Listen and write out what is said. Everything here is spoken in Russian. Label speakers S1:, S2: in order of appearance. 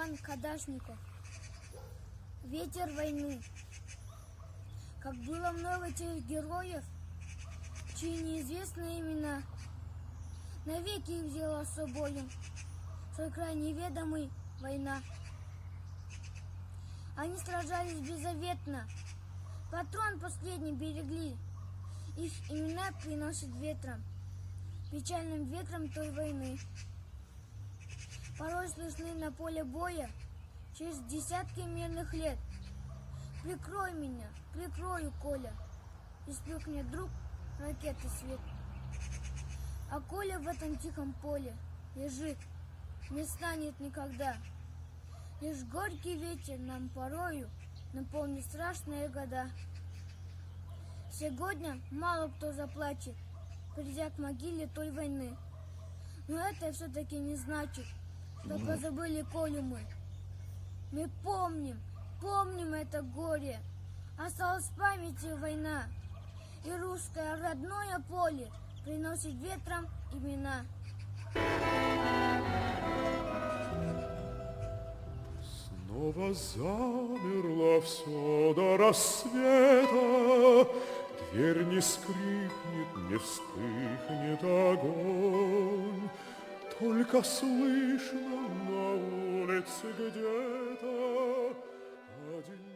S1: Иван Кадашников. Ветер войны. Как было много тех героев, чьи неизвестные имена навеки их взяла с собою свой край неведомый война. Они сражались беззаветно, патрон последний берегли. Их имена приносят ветром, печальным ветром той войны. Порой слышны на поле боя через десятки мирных лет. Прикрой меня, прикрою, Коля, и вспыхнет вдруг ракеты свет. А Коля в этом тихом поле лежит, не станет никогда. Лишь горький ветер нам порою наполнит страшные года. Сегодня мало кто заплачет, придя к могиле той войны. Но это все-таки не значит, что позабыли Колю мы. Мы помним, помним это горе. Осталась в памяти война, и русское родное поле приносит ветром имена.
S2: Снова замерло все до рассвета, дверь не скрипнет, не вспыхнет огонь, только слышно на улице где-то один